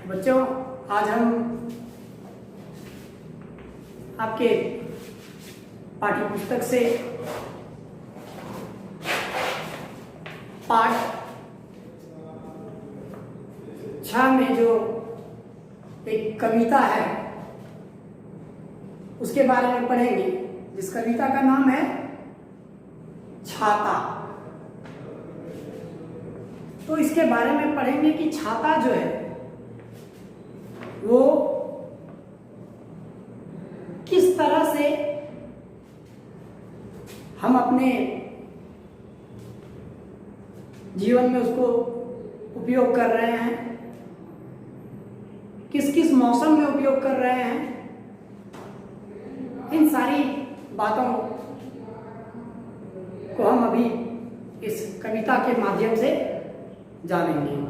बच्चों, आज हम आपके पाठ्य पुस्तक से पाठ 6 में जो एक कविता है उसके बारे में पढ़ेंगे, जिस कविता का नाम है छाता। तो इसके बारे में पढ़ेंगे कि छाता जो है वो किस तरह से हम अपने जीवन में उसको उपयोग कर रहे हैं, किस किस मौसम में उपयोग कर रहे हैं। इन सारी बातों को हम अभी इस कविता के माध्यम से जानेंगे।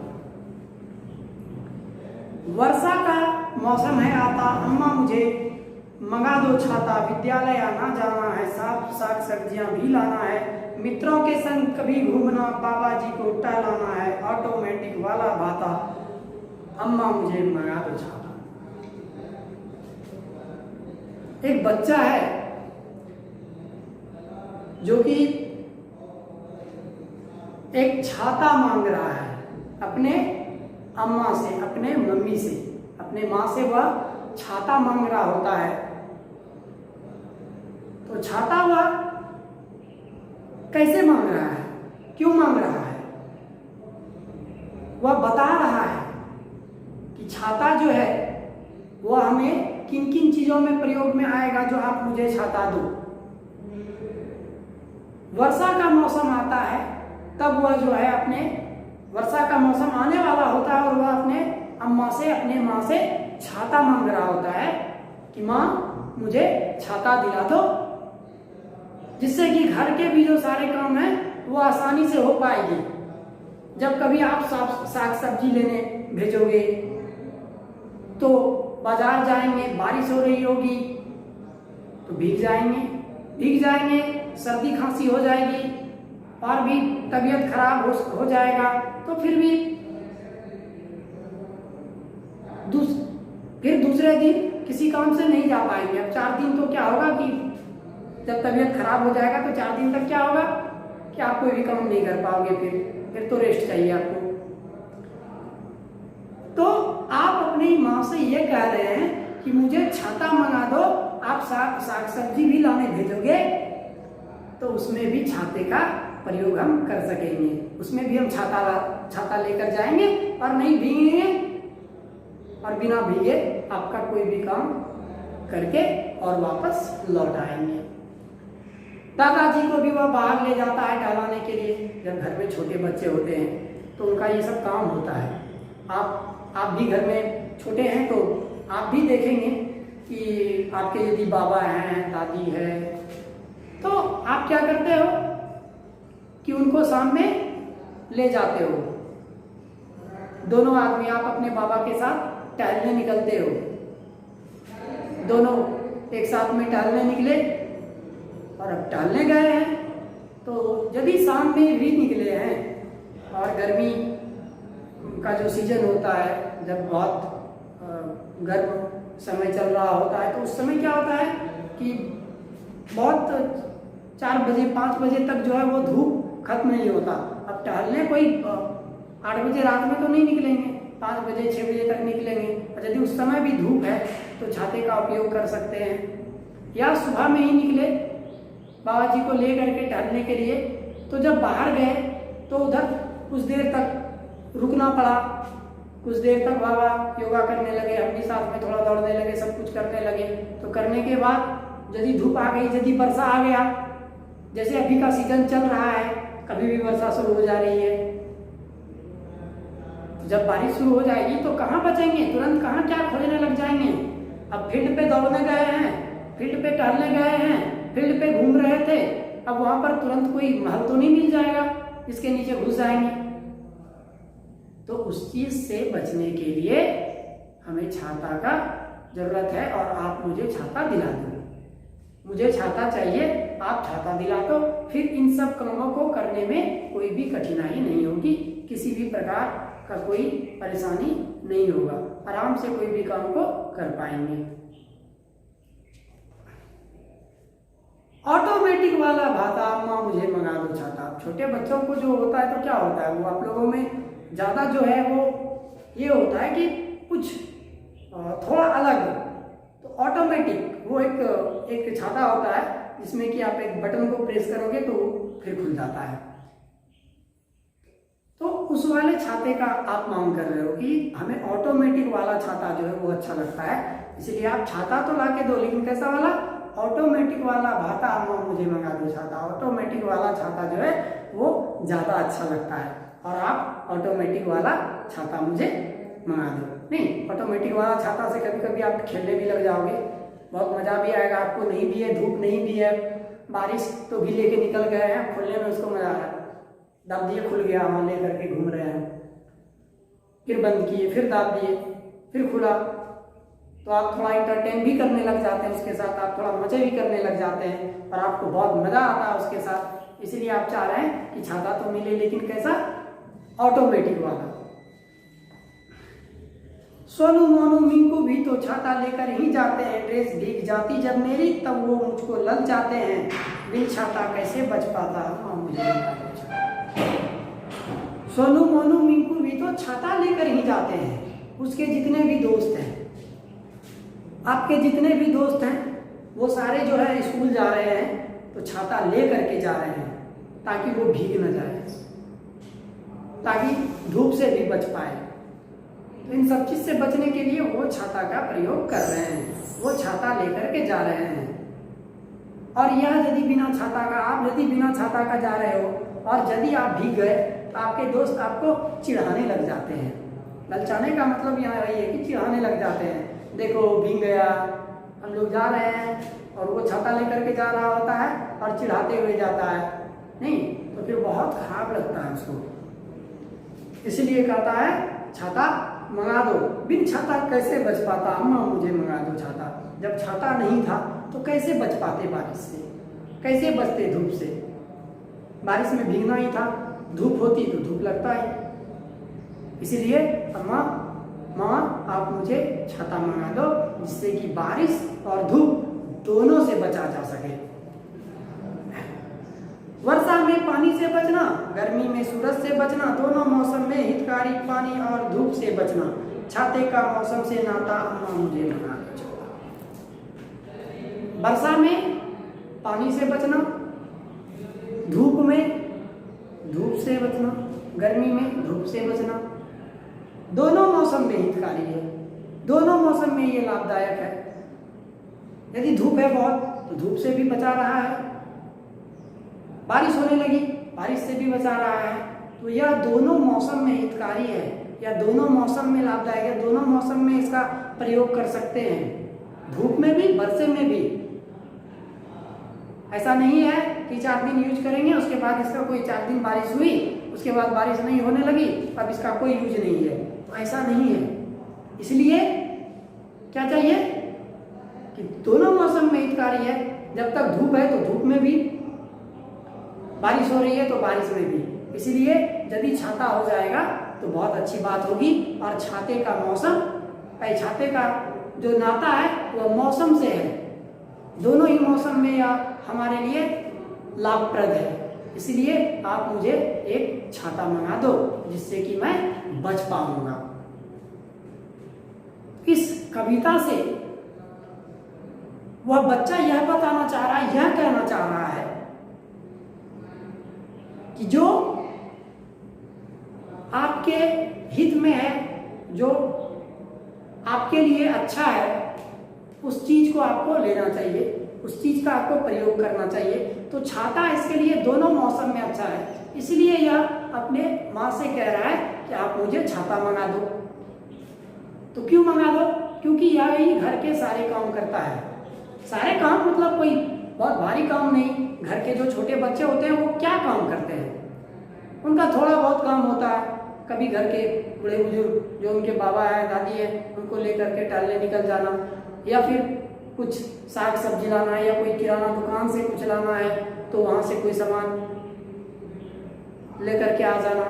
वर्षा का मौसम है आता, अम्मा मुझे मंगा दो छाता, विद्यालय आना जाना है, साग सब्जियां भी लाना है, मित्रों के संग कभी घूमना, बाबा जी को टहलाना है, ऑटोमेटिक वाला भाता, अम्मा मुझे मंगा दो छाता। एक बच्चा है जो कि एक छाता मांग रहा है अपने अम्मा से, अपने मम्मी से, अपने माँ से वह छाता मांग रहा होता है। तो छाता वह कैसे मांग रहा है, क्यों मांग रहा है, वह बता रहा है कि छाता जो है वह हमें किन किन चीजों में प्रयोग में आएगा जो आप मुझे छाता दो। वर्षा का मौसम आता है तब वह जो है अपने वर्षा का मौसम आने वाला होता है और वह अपने अम्मा से, अपने माँ से छाता मांग रहा होता है कि माँ मुझे छाता दिला दो, जिससे कि घर के भी जो सारे काम हैं वो आसानी से हो पाएगी। जब कभी आप साग सब्जी लेने भेजोगे तो बाजार जाएंगे, बारिश हो रही होगी तो भीग जाएंगे, सर्दी खांसी हो जाएगी और भी तबीयत खराब हो जाएगा, तो फिर दूसरे दिन किसी काम से नहीं जा पाएंगे। अब 4 दिन तो क्या होगा कि जब तबीयत खराब हो जाएगा तो 4 दिन तक क्या होगा कि आप कोई भी काम नहीं कर पाओगे, फिर तो रेस्ट चाहिए आपको। तो आप अपनी माँ से ये कह रहे हैं कि मुझे छाता मंगा दो, आप साग सब्जी भी लाने भेजोगे तो उसमें भी छाते का प्रयोग हम कर सकेंगे, उसमें भी हम छाता लेकर जाएंगे और नहीं भीगेंगे और बिना भीगे आपका कोई भी काम करके और वापस लौट आएंगे। दादाजी को भी वह बाहर ले जाता है टहलाने के लिए। जब घर में छोटे बच्चे होते हैं तो उनका ये सब काम होता है। आप भी घर में छोटे हैं तो आप भी देखेंगे कि आपके यदि बाबा हैं, दादी है, तो आप क्या करते हो कि उनको सामने ले जाते हो। दोनों आदमी आप अपने बाबा के साथ टहलने निकलते हो, दोनों एक साथ में टहलने निकले और अब टहलने गए हैं। तो यदि शाम में भी निकले हैं और गर्मी का जो सीजन होता है, जब बहुत गर्म समय चल रहा होता है, तो उस समय क्या होता है कि बहुत 4 बजे 5 बजे तक जो है वो धूप खत्म नहीं होता। अब टहलने कोई 8 बजे रात में तो नहीं निकलेंगे, 5 बजे 6 बजे तक निकलेंगे। और यदि उस समय भी धूप है तो छाते का उपयोग कर सकते हैं। या सुबह में ही निकले बाबा जी को ले करके टहलने के लिए, तो जब बाहर गए तो उधर कुछ देर तक रुकना पड़ा, कुछ देर तक बाबा योगा करने लगे, हम भी साथ में थोड़ा दौड़ने लगे, सब कुछ करने लगे। तो करने के बाद यदि धूप आ गई, यदि वर्षा आ गया, जैसे अभी का सीजन चल रहा है, कभी भी वर्षा शुरू हो जा रही है, जब बारिश शुरू हो जाएगी तो कहाँ बचेंगे, तुरंत कहाँ क्या खोजने लग जाएंगे। अब फील्ड पे दौड़ने गए हैं, फील्ड पे टहलने गए हैं, फील्ड पे घूम रहे थे, अब वहां पर तुरंत कोई महल तो नहीं मिल जाएगा जिसके नीचे घुस जाएंगे। तो उस चीज से बचने के लिए हमें छाता का जरूरत है और आप मुझे छाता दिला दो, मुझे छाता चाहिए, आप छाता दिला दो। फिर इन सब कामों को करने में कोई भी कठिनाई नहीं होगी। किसी भी प्रकार का कोई परेशानी नहीं होगा, आराम से कोई भी काम को कर पाएंगे। ऑटोमेटिक वाला भाता अम्मा मुझे मंगा दो छाता। छोटे बच्चों को जो होता है तो क्या होता है, वो आप लोगों में ज़्यादा जो है वो ये होता है कि कुछ थोड़ा अलग, तो ऑटोमेटिक वो एक छाता होता है जिसमें कि आप एक बटन को प्रेस करोगे तो फिर खुल जाता है। तो उस वाले छाते का आप मांग कर रहे हो कि हमें ऑटोमेटिक वाला छाता जो है वो अच्छा लगता है, इसलिए आप छाता तो ला के दो, लेकिन कैसा वाला, ऑटोमेटिक वाला भाता अम्मा मुझे मंगा दो छाता। ऑटोमेटिक वाला छाता जो है वो ज़्यादा अच्छा लगता है, और आप ऑटोमेटिक वाला छाता मुझे मंगा दो। नहीं, ऑटोमेटिक वाला छाता से कभी कभी आप खेलने भी लग जाओगे, बहुत मज़ा भी आएगा आपको। नहीं भी है, धूप नहीं भी है, बारिश तो भी लेके निकल गए हैं, खुलने में उसको मज़ा आ रहा है। दाब दिए, खुल गया, वहाँ ले करके घूम रहे हैं, फिर बंद किए, फिर दाब दिए, फिर खुला, तो आप थोड़ा इंटरटेन भी करने लग जाते हैं उसके साथ, आप थोड़ा मजे भी करने लग जाते हैं और आपको बहुत मज़ा आता है उसके साथ। इसलिए आप चाह रहे हैं कि छाता तो मिले, लेकिन कैसा, ऑटोमेटिक वाला। सोनू मोनू मिंकू भी तो छाता लेकर ही जाते हैं, ड्रेस भीग जाती जब मेरी तब वो मुझको लग जाते हैं, बिन छाता कैसे बच पाता। सोनू मोनू मिंकू भी तो छाता लेकर ही जाते हैं, उसके जितने भी दोस्त हैं, आपके जितने भी दोस्त हैं, वो सारे जो है स्कूल जा रहे हैं तो छाता ले करके जा रहे हैं ताकि वो भीग न जाए, ताकि धूप से भी बच पाए। तो इन सब चीज से बचने के लिए वो छाता का प्रयोग कर रहे हैं, वो छाता लेकर के जा रहे हैं। और यह यदि बिना छाता का, आप यदि बिना छाता का जा रहे हो और यदि आप भीग गए तो आपके दोस्त आपको चिढ़ाने लग जाते हैं। ललचाने का मतलब यहाँ वही है कि चिढ़ाने लग जाते हैं, देखो भीग गया, हम लोग जा रहे हैं और वो छाता लेकर के जा रहा होता है और चिढ़ाते हुए जाता है, नहीं तो फिर बहुत खराब लगता है उसको। इसलिए कहता है छाता मंगा दो, बिन छाता कैसे बच पाता अम्मा मुझे मंगा दो छाता। जब छाता नहीं था तो कैसे बच पाते बारिश से, कैसे बचते धूप से, बारिश में भीगना ही था, धूप होती तो धूप लगता है। इसलिए अम्मा माँ आप मुझे छाता मंगा दो जिससे कि बारिश और धूप दोनों से बचा जा सके। वर्षा में पानी से बचना, गर्मी में सूरज से बचना, दोनों मौसम में हितकारी पानी और धूप से बचना, छाते का मौसम से नाता अम्मा मुझे मंगा दो छाता। वर्षा में पानी से बचना, धूप में धूप से बचना, गर्मी में धूप से बचना, दोनों मौसम में हितकारी है, दोनों मौसम में ये लाभदायक है। यदि धूप है बहुत तो धूप से भी बचा रहा है, बारिश होने लगी बारिश से भी बचा रहा है, तो यह दोनों मौसम में हितकारी है, या दोनों मौसम में लाभदायक है, दोनों मौसम में इसका प्रयोग कर सकते हैं, धूप में भी वर्षे में भी। ऐसा नहीं है कि 4 दिन यूज करेंगे उसके बाद इसका कोई 4 दिन बारिश हुई उसके बाद बारिश नहीं होने लगी अब इसका कोई यूज नहीं है, तो ऐसा नहीं है। इसलिए क्या चाहिए कि दोनों मौसम में हितकारी है, जब तक धूप है तो धूप में भी, बारिश हो रही है तो बारिश में भी। इसलिए यदि छाता हो जाएगा तो बहुत अच्छी बात होगी, और छाते का मौसम, छाते का जो नाता है वह मौसम से है, दोनों ही मौसम में यह हमारे लिए लाभप्रद है। इसलिए आप मुझे एक छाता मंगा दो जिससे कि मैं बच पाऊंगा। इस कविता से वह बच्चा यह बताना चाह रहा है, यह कहना चाह रहा है कि जो आपके हित में है, जो आपके लिए अच्छा है, उस चीज को आपको लेना चाहिए, उस चीज का आपको प्रयोग करना चाहिए। तो छाता इसके लिए दोनों मौसम में अच्छा है, इसलिए यह अपने माँ से कह रहा है कि आप मुझे छाता मंगा दो। तो क्यों मंगा दो? क्योंकि यह ही घर के सारे काम करता है। सारे काम मतलब कोई बहुत भारी काम नहीं, घर के जो छोटे बच्चे होते हैं वो क्या काम करते हैं, उनका थोड़ा बहुत काम होता है। कभी घर के बड़े बुजुर्ग जो उनके बाबा हैं, दादी हैं, उनको लेकर के टहलने निकल जाना, या फिर कुछ साग सब्जी लाना है, या कोई किराना दुकान से कुछ लाना है तो वहाँ से कोई सामान लेकर के आ जाना,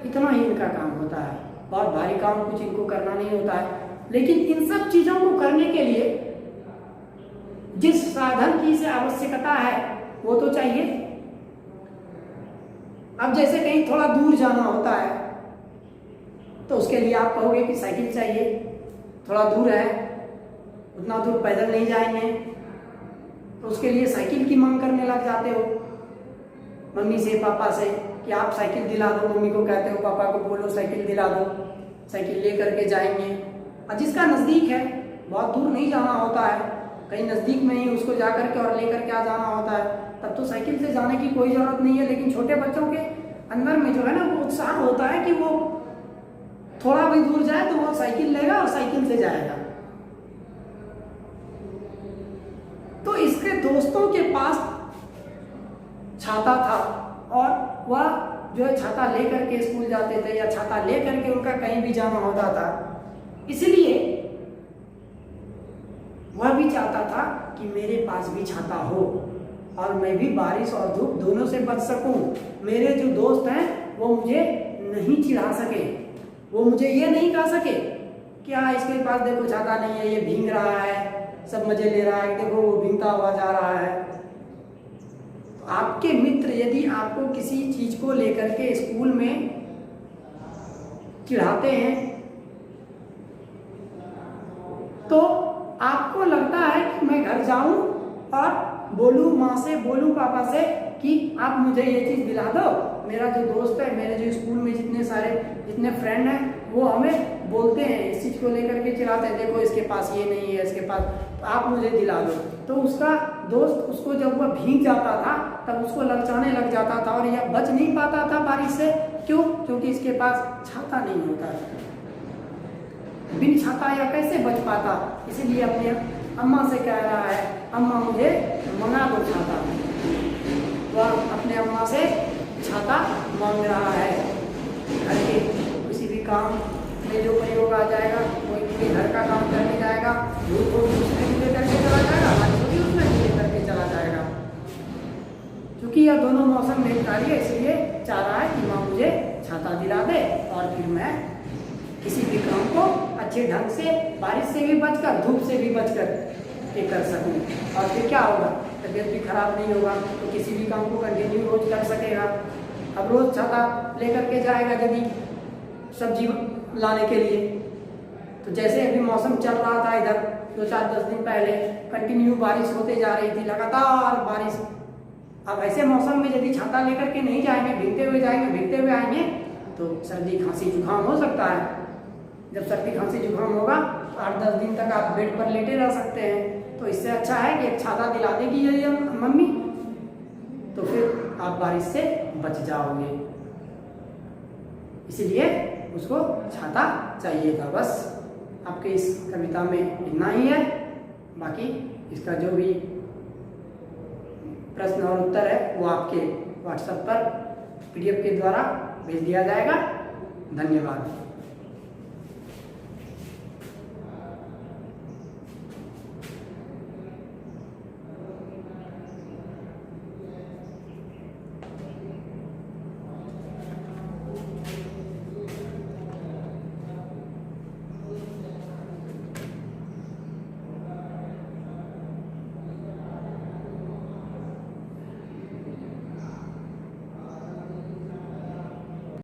इतना ही इनका काम होता है, बहुत भारी काम कुछ इनको करना नहीं होता है। लेकिन इन सब चीजों को करने के लिए जिस साधन की इसे आवश्यकता है वो तो चाहिए। अब जैसे कहीं थोड़ा दूर जाना होता है तो उसके लिए आप कहोगे कि साइकिल चाहिए, थोड़ा दूर है, उतना दूर पैदल नहीं जाएंगे, तो उसके लिए साइकिल की मांग करने लग जाते हो मम्मी से, पापा से कि आप साइकिल दिला दो। मम्मी को कहते हो, पापा को बोलो साइकिल दिला दो, साइकिल ले करके जाएंगे। और जिसका नज़दीक है, बहुत दूर नहीं जाना होता है, कहीं नज़दीक में ही उसको जा करके और ले करके आ जाना होता है, तब तो साइकिल से जाने की कोई ज़रूरत नहीं है। लेकिन छोटे बच्चों के अंदर में जो है ना वो उत्साह होता है कि वो थोड़ा भी दूर जाए तो वो साइकिल लेगा और साइकिल से जाएगा। तो इसके दोस्तों के पास छाता था और वह जो है छाता लेकर के स्कूल जाते थे या छाता लेकर के उनका कहीं भी जाना होता था। इसलिए वह भी चाहता था कि मेरे पास भी छाता हो और मैं भी बारिश और धूप दोनों से बच सकूं। मेरे जो दोस्त हैं वो मुझे नहीं चिढ़ा सके, वो मुझे ये नहीं कह सके कि हाँ इसके पास देखो छाता नहीं है, ये भीग रहा है, सब मजे ले रहा है, देखो वो भीगता हुआ जा रहा है। तो आपके मित्र यदि आपको किसी चीज को लेकर के स्कूल में चिढ़ाते हैं तो आपको लगता है कि मैं घर जाऊं और बोलूं माँ से, बोलूं पापा से कि आप मुझे ये चीज़ दिला दो। मेरा जो दोस्त है, मेरे जो स्कूल में जितने फ्रेंड हैं वो हमें बोलते हैं, इस चीज़ को लेकर के चिढ़ाते हैं, देखो इसके पास ये नहीं है, इसके पास, तो आप मुझे दिला दो। तो उसका दोस्त उसको जब वह भीग जाता था तब उसको ललचाने लग जाता था और यह बच नहीं पाता था बारिश से। क्यों? क्योंकि इसके पास छाता नहीं होता, बिन छाता या कैसे बच पाता। इसीलिए अपने अम्मा से कह रहा है, अम्मा मुझे मंगा दो छाता। वह अपने अम्मा से छाता मांग रहा है। घर के किसी भी काम में जो प्रयोग आ जाएगा, कोई घर का काम करने जाएगा, धूप को उसमें ले करके चला जाएगा, बारिश को भी उसमें ले करके चला जाएगा। क्योंकि यह दोनों मौसम भेदकारी है, इसलिए चाह रहा है कि माँ मुझे छाता दिला दे और फिर मैं किसी भी काम को अच्छे ढंग से, बारिश से भी बचकर, धूप से भी बचकर के कर सकूं। और फिर क्या होगा, तबीयत भी खराब नहीं होगा, तो किसी भी काम को कंटिन्यू रोज कर सकेगा। अब रोज छाता लेकर के जाएगा यदि सब्जी लाने के लिए, तो जैसे अभी मौसम चल रहा था इधर 2-4-10 दिन पहले कंटिन्यू बारिश होते जा रही थी, लगातार बारिश। अब ऐसे मौसम में यदि छाता लेकर के नहीं जाएंगे, भीगते हुए जाएंगे, भीगते हुए आएंगे, तो सर्दी खांसी जुकाम हो सकता है। जब सर्दी खांसी जुकाम होगा तो 8-10 दिन तक आप बेड पर लेटे रह सकते हैं। तो इससे अच्छा है कि एक छाता दिला देगी यदि मम्मी, तो फिर आप बारिश से बच जाओगे। इसलिए उसको छाता चाहिए था। बस आपके इस कविता में इतना ही है। बाकी इसका जो भी प्रश्न और उत्तर है वो आपके व्हाट्सएप पर PDF के द्वारा भेज दिया जाएगा। धन्यवाद।